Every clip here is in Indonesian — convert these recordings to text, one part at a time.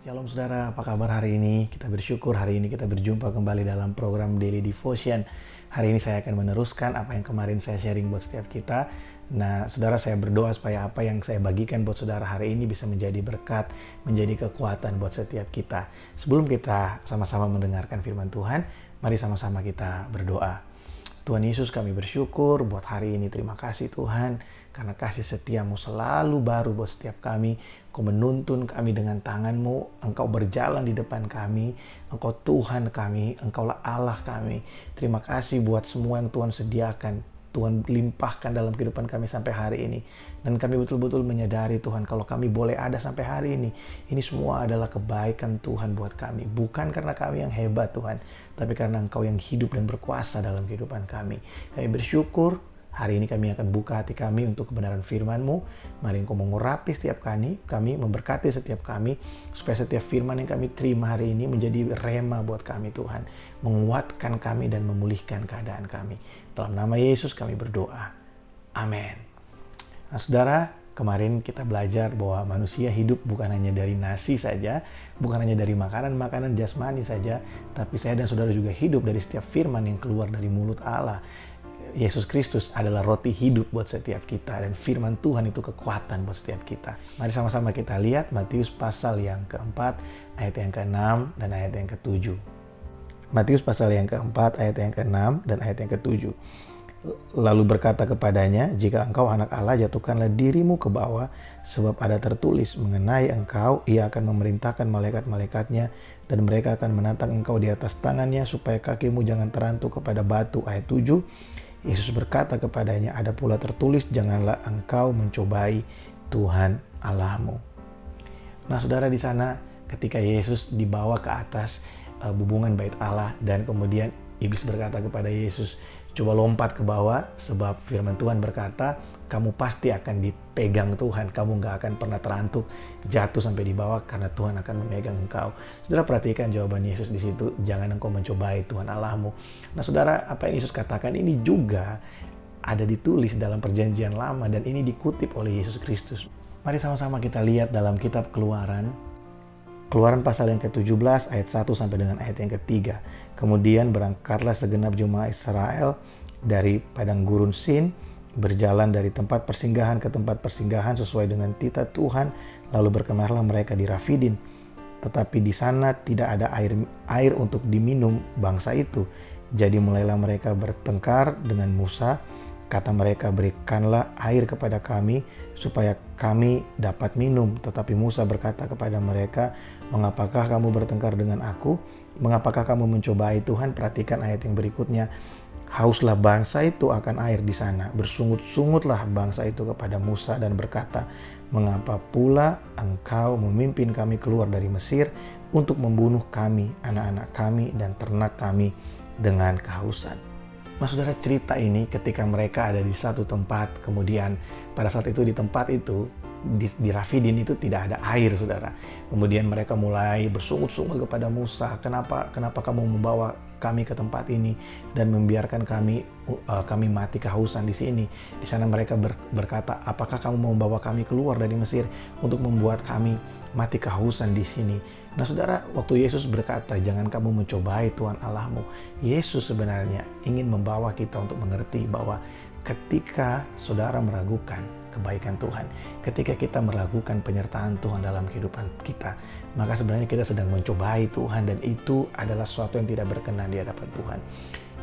Shalom saudara, apa kabar hari ini? Kita bersyukur hari ini kita berjumpa kembali dalam program Daily Devotion. Hari ini saya akan meneruskan apa yang kemarin saya sharing buat setiap kita. Nah, saudara, saya berdoa supaya apa yang saya bagikan buat saudara hari ini bisa menjadi berkat, menjadi kekuatan buat setiap kita. Sebelum kita sama-sama mendengarkan firman Tuhan, mari sama-sama kita berdoa. Tuhan Yesus, kami bersyukur buat hari ini. Terima kasih Tuhan, karena kasih setiamu selalu baru buat setiap kami. Engkau menuntun kami dengan tanganmu, Engkau berjalan di depan kami, Engkau Tuhan kami, Engkaulah Allah kami. Terima kasih buat semua yang Tuhan sediakan, Tuhan limpahkan dalam kehidupan kami sampai hari ini. Dan kami betul-betul menyadari Tuhan, kalau kami boleh ada sampai hari ini semua adalah kebaikan Tuhan buat kami. Bukan karena kami yang hebat Tuhan, tapi karena Engkau yang hidup dan berkuasa dalam kehidupan kami. Kami bersyukur. Hari ini kami akan buka hati kami untuk kebenaran firman-Mu. Mari Engkau mengurapi setiap kami memberkati setiap kami, supaya setiap firman yang kami terima hari ini menjadi rema buat kami Tuhan. Menguatkan kami dan memulihkan keadaan kami. Dalam nama Yesus kami berdoa. Amin. Nah saudara, kemarin kita belajar bahwa manusia hidup bukan hanya dari nasi saja, bukan hanya dari makanan-makanan jasmani saja, tapi saya dan saudara juga hidup dari setiap firman yang keluar dari mulut Allah. Yesus Kristus adalah roti hidup buat setiap kita, dan firman Tuhan itu kekuatan buat setiap kita. Mari sama-sama kita lihat Matius pasal yang keempat, ayat yang ke-6 dan ayat yang ke-7. Matius pasal yang keempat, ayat yang ke-6 dan ayat yang ke-7. Lalu berkata kepadanya, jika engkau anak Allah, jatuhkanlah dirimu ke bawah, sebab ada tertulis mengenai engkau, ia akan memerintahkan malaikat-malaikatnya, dan mereka akan menatang engkau di atas tangannya, supaya kakimu jangan terantuk kepada batu. Ayat 7. Yesus berkata kepadanya, ada pula tertulis, janganlah engkau mencobai Tuhan Allahmu. Nah saudara, di sana ketika Yesus dibawa ke atas bubungan bait Allah, dan kemudian iblis berkata kepada Yesus, coba lompat ke bawah, sebab firman Tuhan berkata, kamu pasti akan dipegang Tuhan, kamu gak akan pernah terantuk jatuh sampai di bawah, karena Tuhan akan memegang engkau. Saudara, perhatikan jawaban Yesus di situ, jangan engkau mencobai Tuhan Allahmu. Nah saudara, apa yang Yesus katakan ini juga ada ditulis dalam perjanjian lama, dan ini dikutip oleh Yesus Kristus. Mari sama-sama kita lihat dalam kitab Keluaran pasal yang ke-17 ayat 1 sampai dengan ayat yang ke-3. Kemudian berangkatlah segenap jemaah Israel dari padang gurun Sin, berjalan dari tempat persinggahan ke tempat persinggahan sesuai dengan titah Tuhan, lalu berkemahlah mereka di Rafidin. Tetapi di sana tidak ada air untuk diminum bangsa itu. Jadi mulailah mereka bertengkar dengan Musa. Kata mereka, berikanlah air kepada kami supaya kami dapat minum. Tetapi Musa berkata kepada mereka, mengapakah kamu bertengkar dengan aku? Mengapakah kamu mencobai Tuhan? Perhatikan ayat yang berikutnya. Hauslah bangsa itu akan air di sana. Bersungut-sungutlah bangsa itu kepada Musa dan berkata, mengapa pula engkau memimpin kami keluar dari Mesir untuk membunuh kami, anak-anak kami, dan ternak kami dengan kehausan? Nah saudara, cerita ini ketika mereka ada di satu tempat, kemudian pada saat itu di tempat itu, di Rafidin itu tidak ada air saudara. Kemudian mereka mulai bersungut-sungut kepada Musa, kenapa kamu membawa kami ke tempat ini dan membiarkan kami mati kehausan di sini. Di sana mereka berkata, apakah kamu mau membawa kami keluar dari Mesir untuk membuat kami mati kehausan di sini? Nah saudara, waktu Yesus berkata, jangan kamu mencobai Tuhan Allahmu, Yesus sebenarnya ingin membawa kita untuk mengerti bahwa ketika saudara meragukan kebaikan Tuhan, ketika kita meragukan penyertaan Tuhan dalam kehidupan kita, maka sebenarnya kita sedang mencobai Tuhan, dan itu adalah sesuatu yang tidak berkenan di hadapan Tuhan.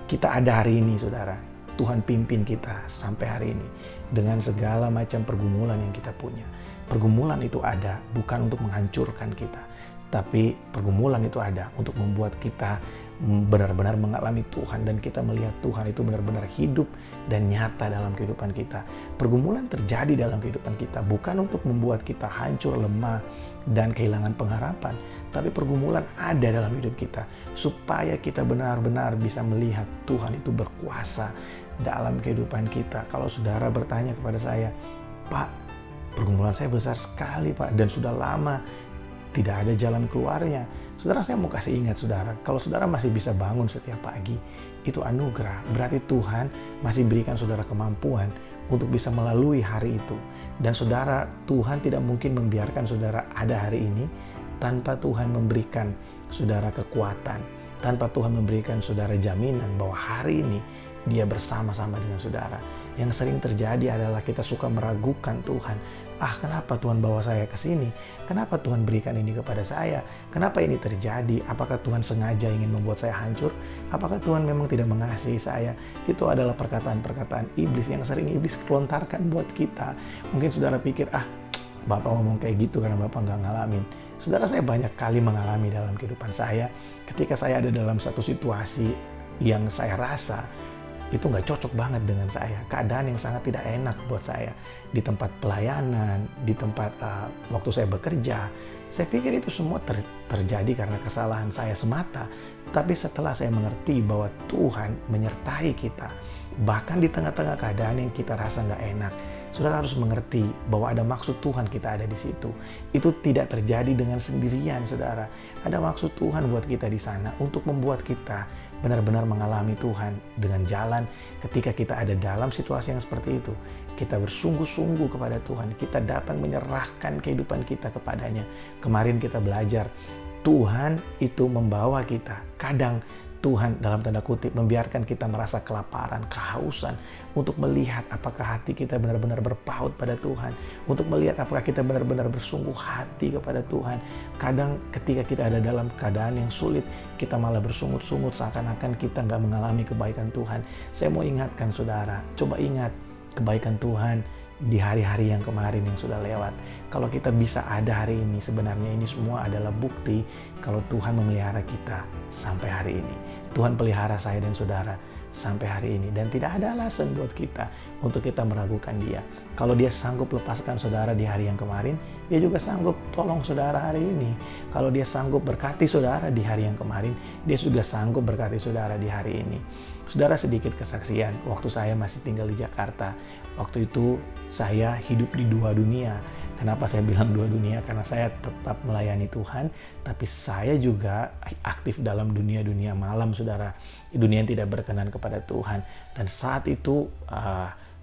Kita ada hari ini saudara, Tuhan pimpin kita sampai hari ini dengan segala macam pergumulan yang kita punya. Pergumulan itu ada bukan untuk menghancurkan kita, tapi pergumulan itu ada untuk membuat kita benar-benar mengalami Tuhan, dan kita melihat Tuhan itu benar-benar hidup dan nyata dalam kehidupan kita. Pergumulan terjadi dalam kehidupan kita bukan untuk membuat kita hancur, lemah, dan kehilangan pengharapan, tapi pergumulan ada dalam hidup kita supaya kita benar-benar bisa melihat Tuhan itu berkuasa dalam kehidupan kita. Kalau saudara bertanya kepada saya, Pak, pergumulan saya besar sekali Pak, dan sudah lama tidak ada jalan keluarnya. Saudara, saya mau kasih ingat saudara, kalau saudara masih bisa bangun setiap pagi, itu anugerah. Berarti Tuhan masih berikan saudara kemampuan untuk bisa melalui hari itu. Dan saudara, Tuhan tidak mungkin membiarkan saudara ada hari ini tanpa Tuhan memberikan saudara kekuatan, tanpa Tuhan memberikan saudara jaminan bahwa hari ini dia bersama-sama dengan saudara. Yang sering terjadi adalah kita suka meragukan Tuhan. Kenapa Tuhan bawa saya ke sini? Kenapa Tuhan berikan ini kepada saya? Kenapa ini terjadi? Apakah Tuhan sengaja ingin membuat saya hancur? Apakah Tuhan memang tidak mengasihi saya? Itu adalah perkataan-perkataan iblis yang sering iblis lontarkan buat kita. Mungkin saudara pikir, Bapak ngomong kayak gitu karena Bapak nggak ngalamin. Saudara, saya banyak kali mengalami dalam kehidupan saya. Ketika saya ada dalam satu situasi yang saya rasa itu nggak cocok banget dengan saya, keadaan yang sangat tidak enak buat saya di tempat pelayanan, di tempat waktu saya bekerja. Saya pikir itu semua terjadi karena kesalahan saya semata. Tapi setelah saya mengerti bahwa Tuhan menyertai kita, bahkan di tengah-tengah keadaan yang kita rasa nggak enak, saudara harus mengerti bahwa ada maksud Tuhan kita ada di situ. Itu tidak terjadi dengan sendirian, saudara. Ada maksud Tuhan buat kita di sana untuk membuat kita benar-benar mengalami Tuhan dengan jalan. Ketika kita ada dalam situasi yang seperti itu, kita bersungguh-sungguh kepada Tuhan. Kita datang menyerahkan kehidupan kita kepadanya. Kemarin kita belajar, Tuhan itu membawa kita. Kadang Tuhan dalam tanda kutip membiarkan kita merasa kelaparan, kehausan untuk melihat apakah hati kita benar-benar berpaut pada Tuhan, untuk melihat apakah kita benar-benar bersungguh hati kepada Tuhan. Kadang ketika kita ada dalam keadaan yang sulit, kita malah bersungut-sungut seakan-akan kita nggak mengalami kebaikan Tuhan. Saya mau ingatkan saudara, coba ingat kebaikan Tuhan di hari-hari yang kemarin yang sudah lewat. Kalau kita bisa ada hari ini, sebenarnya ini semua adalah bukti kalau Tuhan memelihara kita sampai hari ini. Tuhan pelihara saya dan saudara sampai hari ini. Dan tidak ada alasan buat kita untuk kita meragukan dia. Kalau dia sanggup lepaskan saudara di hari yang kemarin, dia juga sanggup tolong saudara hari ini. Kalau dia sanggup berkati saudara di hari yang kemarin, dia juga sanggup berkati saudara di hari ini. Saudara, sedikit kesaksian, waktu saya masih tinggal di Jakarta, waktu itu saya hidup di dua dunia. Kenapa saya bilang dua dunia? Karena saya tetap melayani Tuhan, tapi saya juga aktif dalam dunia-dunia malam, saudara. Dunia yang tidak berkenan kepada Tuhan. Dan saat itu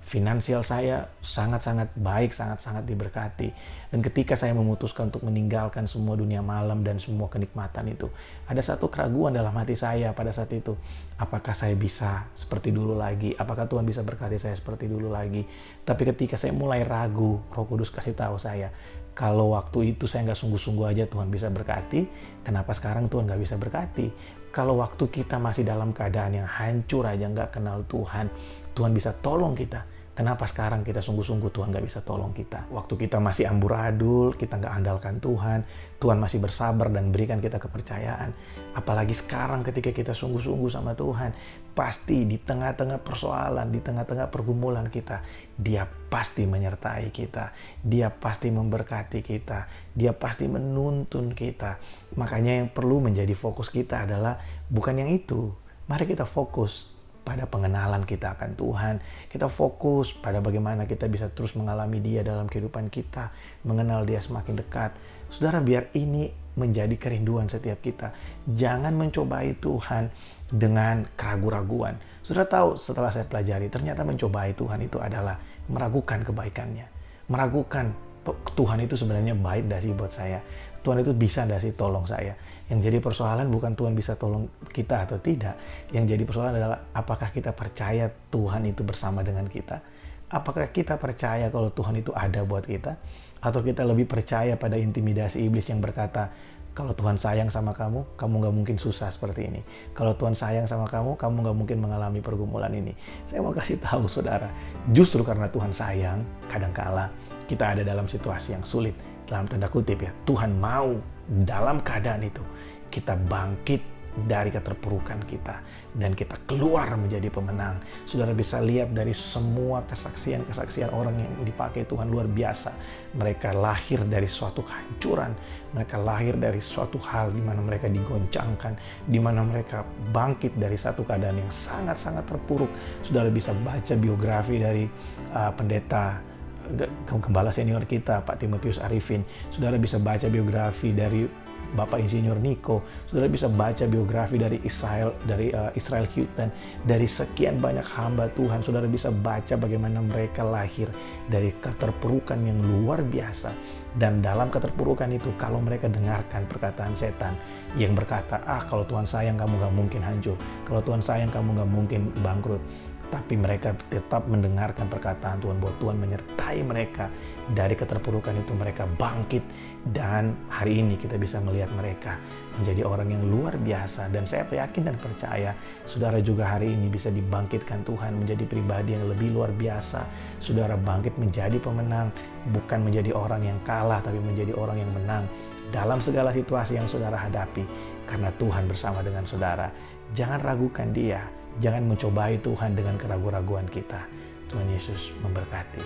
finansial saya sangat-sangat baik, sangat-sangat diberkati. Dan ketika saya memutuskan untuk meninggalkan semua dunia malam dan semua kenikmatan itu, ada satu keraguan dalam hati saya pada saat itu. Apakah saya bisa seperti dulu lagi? Apakah Tuhan bisa berkati saya seperti dulu lagi? Tapi ketika saya mulai ragu, Roh Kudus kasih tahu saya, kalau waktu itu saya nggak sungguh-sungguh aja Tuhan bisa berkati, kenapa sekarang Tuhan nggak bisa berkati? Kalau waktu kita masih dalam keadaan yang hancur aja, nggak kenal Tuhan, Tuhan bisa tolong kita. Kenapa sekarang kita sungguh-sungguh Tuhan gak bisa tolong kita? Waktu kita masih amburadul, kita gak andalkan Tuhan, Tuhan masih bersabar dan berikan kita kepercayaan. Apalagi sekarang ketika kita sungguh-sungguh sama Tuhan, pasti di tengah-tengah persoalan, di tengah-tengah pergumulan kita, Dia pasti menyertai kita, Dia pasti memberkati kita, Dia pasti menuntun kita. Makanya yang perlu menjadi fokus kita adalah bukan yang itu. Mari kita fokus pada pengenalan kita akan Tuhan. Kita fokus pada bagaimana kita bisa terus mengalami Dia dalam kehidupan kita, mengenal Dia semakin dekat. Saudara, biar ini menjadi kerinduan setiap kita. Jangan mencobai Tuhan dengan keraguan-raguan. Saudara tahu, setelah saya pelajari, ternyata mencobai Tuhan itu adalah meragukan kebaikannya. Meragukan Tuhan itu sebenarnya baik dah sih buat saya. Tuhan itu bisa dah sih tolong saya. Yang jadi persoalan bukan Tuhan bisa tolong kita atau tidak. Yang jadi persoalan adalah apakah kita percaya Tuhan itu bersama dengan kita? Apakah kita percaya kalau Tuhan itu ada buat kita? Atau kita lebih percaya pada intimidasi iblis yang berkata, kalau Tuhan sayang sama kamu, kamu gak mungkin susah seperti ini. Kalau Tuhan sayang sama kamu, kamu gak mungkin mengalami pergumulan ini. Saya mau kasih tahu saudara, justru karena Tuhan sayang, kadangkala kita ada dalam situasi yang sulit. Dalam tanda kutip ya, Tuhan mau dalam keadaan itu kita bangkit dari keterpurukan kita dan kita keluar menjadi pemenang. Saudara bisa lihat dari semua kesaksian-kesaksian orang yang dipakai Tuhan luar biasa. Mereka lahir dari suatu kehancuran, mereka lahir dari suatu hal di mana mereka digoncangkan, di mana mereka bangkit dari satu keadaan yang sangat-sangat terpuruk. Saudara bisa baca biografi dari pendeta gembala senior kita, Pak Timotius Arifin. Saudara bisa baca biografi dari Bapak Insinyur Niko. Saudara bisa baca biografi dari Israel Houghton, dari sekian banyak hamba Tuhan. Saudara bisa baca bagaimana mereka lahir dari keterpurukan yang luar biasa. Dan dalam keterpurukan itu, kalau mereka dengarkan perkataan setan yang berkata, kalau Tuhan sayang kamu gak mungkin hancur, kalau Tuhan sayang kamu gak mungkin bangkrut, tapi mereka tetap mendengarkan perkataan Tuhan bahwa Tuhan menyertai mereka. Dari keterpurukan itu mereka bangkit, dan hari ini kita bisa melihat mereka menjadi orang yang luar biasa. Dan saya yakin dan percaya saudara juga hari ini bisa dibangkitkan Tuhan menjadi pribadi yang lebih luar biasa. Saudara bangkit menjadi pemenang, bukan menjadi orang yang kalah, tapi menjadi orang yang menang dalam segala situasi yang saudara hadapi, karena Tuhan bersama dengan saudara. Jangan ragukan Dia. Jangan mencobai Tuhan dengan keraguan-raguan kita. Tuhan Yesus memberkati.